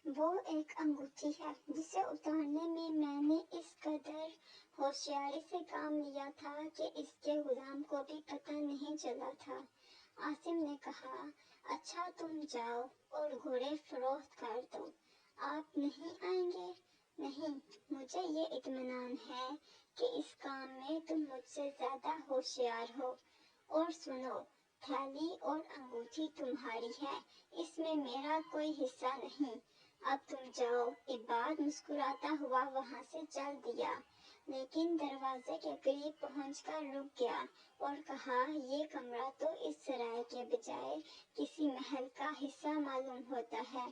وہ ایک انگوٹھی ہے جسے اتارنے میں میں نے اس قدر ہوشیاری سے کام لیا تھا کہ اس کے غلام کو بھی پتہ نہیں چلا تھا۔ عاصم نے کہا، اچھا تم جاؤ اور گھوڑے فروخت کر دو، آپ نہیں آئیں گے؟ نہیں، مجھے یہ اطمینان ہے کہ اس کام میں تم مجھ سے زیادہ ہوشیار ہو۔ اور سنو، تھیلی اور انگوٹھی تمہاری ہے، اس میں میرا کوئی حصہ نہیں۔ اب تم جاؤ۔ عباد مسکراتا ہوا وہاں سے چل دیا، لیکن دروازے کے قریب پہنچ کر رک گیا اور کہا، یہ کمرہ تو اس سرائے کے بجائے کسی محل کا حصہ معلوم ہوتا ہے۔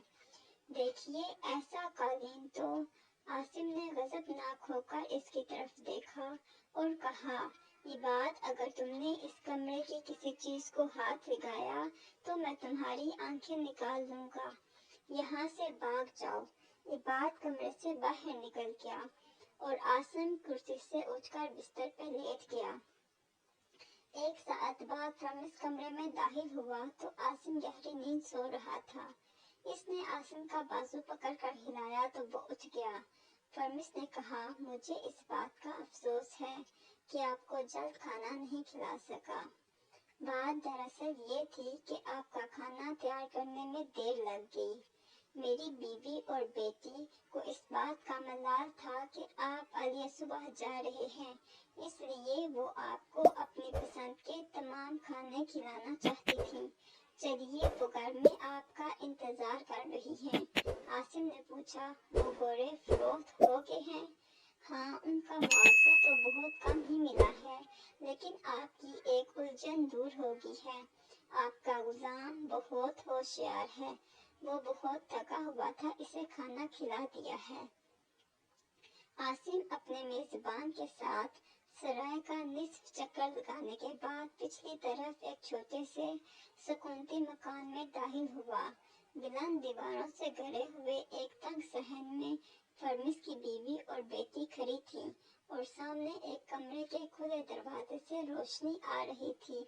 دیکھیے ایسا قالین تو۔ عاصم نے غضبناک ہو کر اس کی طرف دیکھا اور کہا، عباد، اگر تم نے اس کمرے کی کسی چیز کو ہاتھ لگایا تو میں تمہاری آنکھیں نکال لوں گا۔ یہاں سے بھاگ جاؤ۔ عباد کمرے سے باہر نکل گیا اور عاصم کرسی سے اٹھ کر بستر پہ لیٹ گیا۔ ایک ساعت بعد فرمس کمرے میں داخل ہوا تو عاصم گہری نیند سو رہا تھا۔ اس نے عاصم کا بازو پکڑ کر ہلایا تو وہ اٹھ گیا۔ فرمس نے کہا، مجھے اس بات کا افسوس ہے کہ آپ کو جلد کھانا نہیں کھلا سکا۔ بات دراصل یہ تھی کہ آپ کا کھانا تیار کرنے میں دیر لگ گئی۔ میری بیوی اور بیٹی کو اس بات کا ملال تھا کہ آپ علیہ صبح جا رہے ہیں، اس لیے وہ آپ کو اپنی پسند کے تمام کھانے کھلانا چاہتی تھیں۔ چلیے، وہ گھر میں آپ کا انتظار کر رہی ہیں۔ عاصم نے پوچھا، وہ گھوڑے فروخت ہو گئے ہیں؟ ہاں، ان کا معاوضہ تو بہت کم ہی ملا ہے، لیکن آپ کی ایک الجھن دور ہو گئی ہے۔ آپ کا غلام بہت ہوشیار ہے، وہ بہت تھکا ہوا تھا، اسے کھانا کھلا دیا ہے۔ عاصم اپنے میزبان کے ساتھ سرائے کا نصف چکر لگانے کے بعد پچھلی طرف ایک چھوٹے سے سکونتی مکان میں داخل ہوا۔ بلند دیواروں سے گھرے ہوئے ایک تنگ صحن میں فرمس کی بیوی اور بیٹی کھڑی تھیں اور سامنے ایک کمرے کے کھلے دروازے سے روشنی آ رہی تھی۔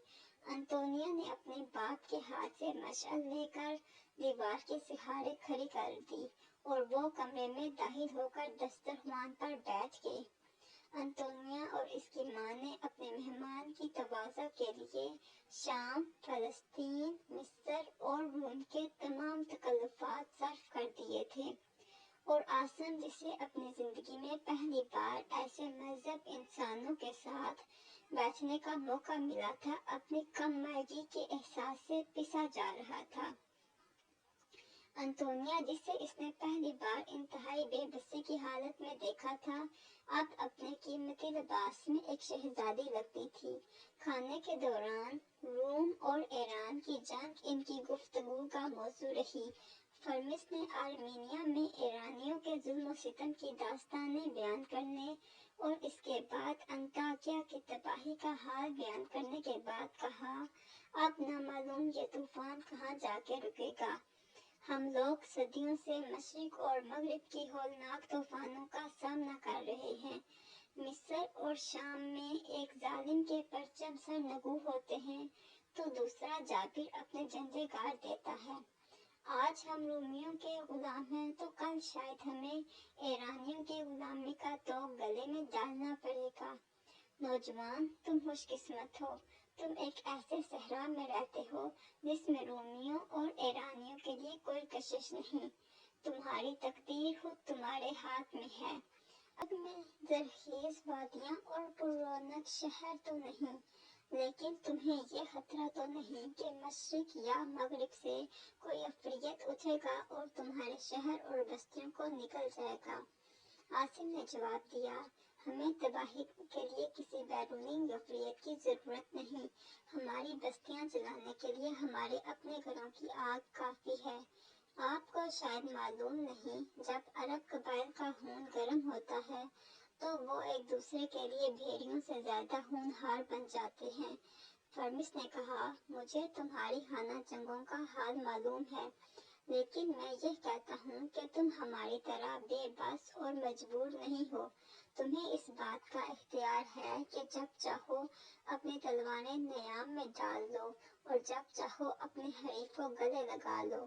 انطونیہ نے اپنے باپ کے ہاتھ سے مشعل لے کر دیوار کے سہارے کھڑی کر دی اور وہ کمرے میں داخل ہو کر دسترخوان پر بیٹھ گئی۔ انطونیہ اور اس کی ماں نے اپنے مہمان کی تواضع کے لیے شام، فلسطین، مصر اور روم کے تمام تکلفات صرف کر دیے تھے، اور عاصم، جسے اپنی زندگی میں پہلی بار ایسے مہذب انسانوں کے ساتھ بیٹھنے کا موقع ملا تھا، اپنی کم مائگی کے احساس سے پسا جا رہا تھا۔ انطونیہ، جسے اس نے پہلی بار انتہائی بے بسی کی حالت میں دیکھا تھا، اب اپنے قیمتی لباس میں ایک شہزادی لگتی تھی۔ کھانے کے دوران روم اور ایران کی جنگ ان کی گفتگو کا موضوع رہی۔ فرمس نے آرمینیا میں ایرانیوں کے ظلم و ستم کی داستانیں بیان کرنے اور اس کے بعد انطاکیہ کی تباہی کا حال بیان کرنے کے بعد کہا، اب نامعلوم یہ طوفان کہاں جا کے رکے گا۔ ہم لوگ صدیوں سے مشرق اور مغرب کی ہولناک طوفانوں کا سامنا کر رہے ہیں۔ مصر اور شام میں ایک ظالم کے پرچم سرنگوں ہوتے ہیں تو دوسرا جابر اپنے جھنڈے گاڑ دیتا ہے۔ آج ہم رومیوں کے غلام ہیں تو کل شاید ہمیں ایرانیوں کی غلامی کا طوق گلے میں ڈالنا پڑے گا۔ نوجوان، تم خوش قسمت ہو، تم ایک ایسے صحرا میں رہتے ہو جس میں رومیوں اور ایرانیوں کے لیے کوئی کشش نہیں۔ تمہاری تقدیر خود تمہارے ہاتھ میں ہے۔ اب میں زرخیز وادیاں اور پررونق شہر تو نہیں، لیکن تمہیں یہ خطرہ تو نہیں کہ مشرق یا مغرب سے کوئی عفریت اٹھے گا اور تمہارے شہر اور بستیوں کو نگل جائے گا؟ عاصم نے جواب دیا، ہمیں تباہی کے لیے کسی بیرونی عفریت کی ضرورت نہیں، ہماری بستیاں جلانے کے لیے ہمارے اپنے گھروں کی آگ کافی ہے۔ آپ کو شاید معلوم نہیں، جب عرب قبائل کا خون گرم ہوتا ہے تو وہ ایک دوسرے کے لیے بھیڑیوں سے زیادہ ہونہار بن جاتے ہیں۔ فرمس نے کہا، مجھے تمہاری خانہ جنگوں کا حال معلوم ہے، لیکن میں یہ کہتا ہوں کہ تم ہماری طرح بے بس اور مجبور نہیں ہو۔ تمہیں اس بات کا اختیار ہے کہ جب چاہو اپنی تلواریں نیام میں ڈال لو اور جب چاہو اپنے حریف کو گلے لگا لو۔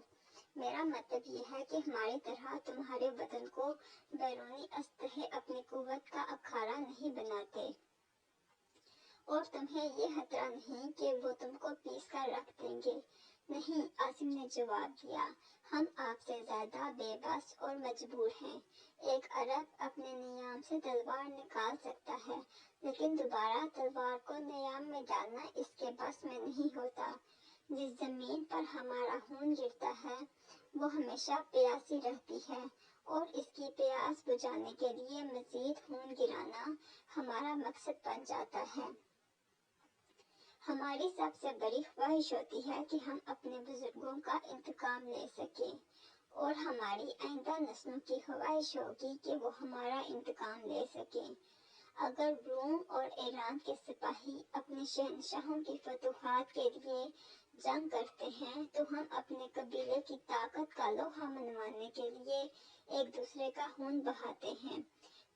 میرا مطلب یہ ہے کہ ہماری طرح تمہارے بدن کو بیرونی اسلحے اپنی قوت کا اکھاڑا نہیں بناتے، اور تمہیں یہ خطرہ نہیں کہ وہ تم کو پیس کر رکھ دیں گے۔ نہیں، عاصم نے جواب دیا، ہم آپ سے زیادہ بے بس اور مجبور ہیں۔ ایک عرب اپنے نیام سے تلوار نکال سکتا ہے، لیکن دوبارہ تلوار کو نیام میں ڈالنا اس کے بس میں نہیں ہوتا۔ جس زمین پر ہمارا خون گرتا ہے وہ ہمیشہ پیاسی رہتی ہے، اور اس کی پیاس بجھانے کے لیے مزید خون گرانا ہمارا مقصد بن جاتا ہے۔ ہماری سب سے بڑی خواہش ہوتی ہے کہ ہم اپنے بزرگوں کا انتقام لے سکیں، اور ہماری آئندہ نسلوں کی خواہش ہوگی کہ وہ ہمارا انتقام لے سکیں۔ اگر روم اور ایران کے سپاہی اپنے شہنشاہوں کی فتوحات کے لیے جنگ کرتے ہیں تو ہم اپنے قبیلے کی طاقت کا لوہا منوانے کے لیے ایک دوسرے کا خون بہاتے ہیں۔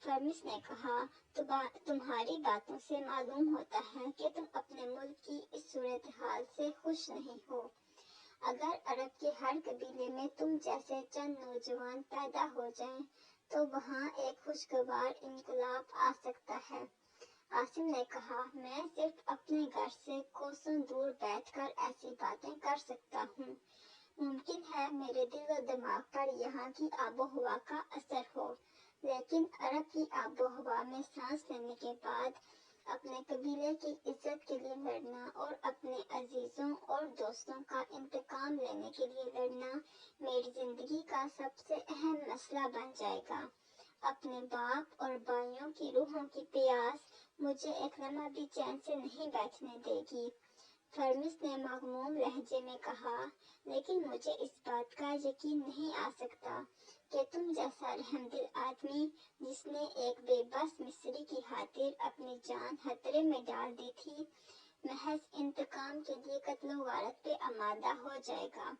فرمس نے کہا، تمہاری باتوں سے معلوم ہوتا ہے کہ تم اپنے ملک کی اس صورتحال سے خوش نہیں ہو۔ اگر عرب کے ہر قبیلے میں تم جیسے چند نوجوان پیدا ہو جائیں تو وہاں ایک خوشگوار انقلاب آ سکتا ہے۔ عاصم نے کہا، میں صرف اپنے گھر سے کوسوں دور بیٹھ کر ایسی باتیں کر سکتا ہوں۔ ممکن ہے میرے دل و دماغ پر یہاں کی آب و ہوا کا اثر ہو، لیکن عرب کی آب و ہوا میں سانس لینے کے بعد اپنے قبیلے کی عزت کے لیے لڑنا اور اپنے عزیزوں اور دوستوں کا انتقام لینے کے لیے لڑنا میری زندگی کا سب سے اہم مسئلہ بن جائے گا۔ اپنے باپ اور بھائیوں کی روحوں کی پیاس مجھے ایک لمحہ بھی چین سے نہیں بیٹھنے دے گی۔ فرمس نے مغموم لہجے میں کہا، لیکن مجھے اس بات کا یقین نہیں آ سکتا کہ تم جیسا رحم دل آدمی، جس نے ایک بے بس مصری کی خاطر اپنی جان خطرے میں ڈال دی تھی، محض انتقام کے لیے قتل و غارت پہ آمادہ ہو جائے گا۔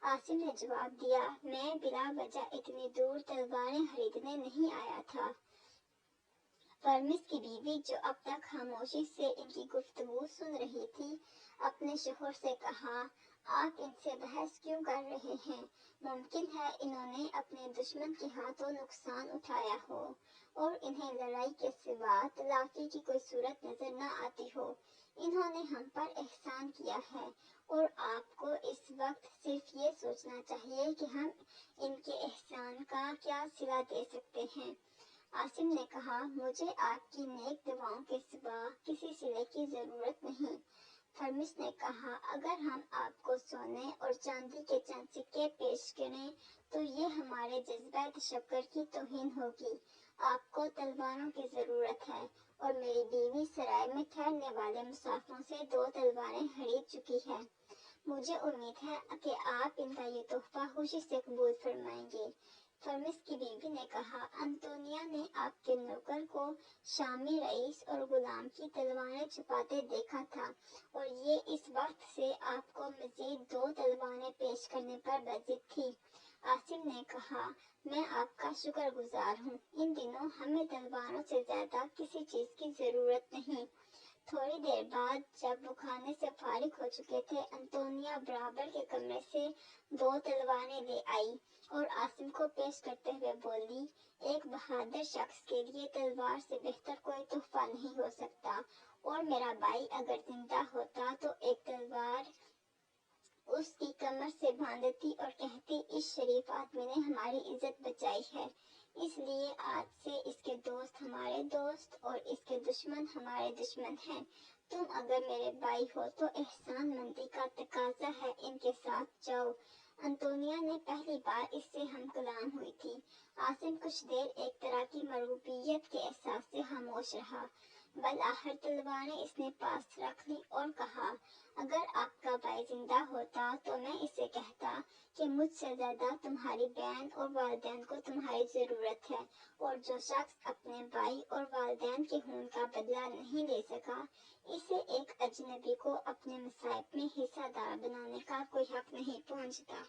عاصم نے جواب دیا، میں بلا وجہ اتنی دور تلواریں خریدنے نہیں آیا تھا۔ فرمس کی بیوی، جو اب تک خاموشی سے ان کی گفتگو سن رہی تھی، اپنے شوہر سے کہا، آپ ان سے بحث کیوں کر رہے ہیں؟ ممکن ہے انہوں نے اپنے دشمن کے ہاتھوں نقصان اٹھایا ہو اور انہیں لڑائی کے سوا تلافی کی کوئی صورت نظر نہ آتی ہو۔ انہوں نے ہم پر احسان کیا ہے، اور آپ کو اس وقت صرف یہ سوچنا چاہیے کہ ہم ان کے احسان کا کیا صلہ دے سکتے ہیں۔ عاصم نے کہا، مجھے آپ کی نیک دعاؤں کے سوا کسی صلے کی ضرورت نہیں۔ فرمس نے کہا، اگر ہم آپ کو سونے اور چاندی کے چند سکے پیش کریں تو یہ ہمارے جذبہ تشکر کی توہین ہوگی۔ آپ کو تلواروں کی ضرورت ہے، اور میری بیوی سرائے میں ٹھہرنے والے مسافروں سے 2 تلواریں خرید چکی ہے۔ مجھے امید ہے کہ آپ ان کا یہ تحفہ خوشی سے قبول فرمائیں گے۔ فرمس کی بیوی نے کہا، انطونیہ نے آپ کے نوکر کو شامی رئیس اور غلام کی تلواریں چھپاتے دیکھا تھا، اور یہ اس وقت سے آپ کو مزید 2 تلواریں پیش کرنے پر بضد تھی۔ عاصم نے کہا، میں آپ کا شکر گزار ہوں۔ ان دنوں ہمیں تلواروں سے زیادہ کسی چیز کی ضرورت نہیں۔ تھوڑی دیر بعد جب وہ کھانے سے فارغ ہو چکے تھے، انطونیہ برابر کے کمرے سے 2 تلواریں لے آئی اور عاصم کو پیش کرتے ہوئے بولی، ایک بہادر شخص کے لیے تلوار سے بہتر کوئی تحفہ نہیں ہو سکتا، اور میرا بھائی اگر زندہ ہوتا تو ایک تلوار اس کی کمر سے باندھتی اور کہتی، اس شریف آدمی نے ہماری عزت بچائی ہے، اس لیے آج سے اس کے دوست ہمارے دوست اور اس کے دشمن ہمارے دشمن ہیں۔ تم اگر میرے بھائی ہو تو احسان مندی کا تقاضا ہے ان کے ساتھ جاؤ۔ انطونیہ نے پہلی بار اس سے ہم کلام ہوئی تھی۔ عاصم کچھ دیر ایک طرح کی مرعوبیت کے احساس سے خاموش رہا، بالآخر تلواریں اس نے پاس رکھ لیں اور کہا، اگر آپ کا بھائی زندہ ہوتا تو میں اسے کہتا کہ مجھ سے زیادہ تمہاری بہن اور والدین کو تمہاری ضرورت ہے، اور جو شخص اپنے بھائی اور والدین کے خون کا بدلہ نہیں لے سکا، اسے ایک اجنبی کو اپنے مصائب میں حصہ دار بنانے کا کوئی حق نہیں پہنچتا۔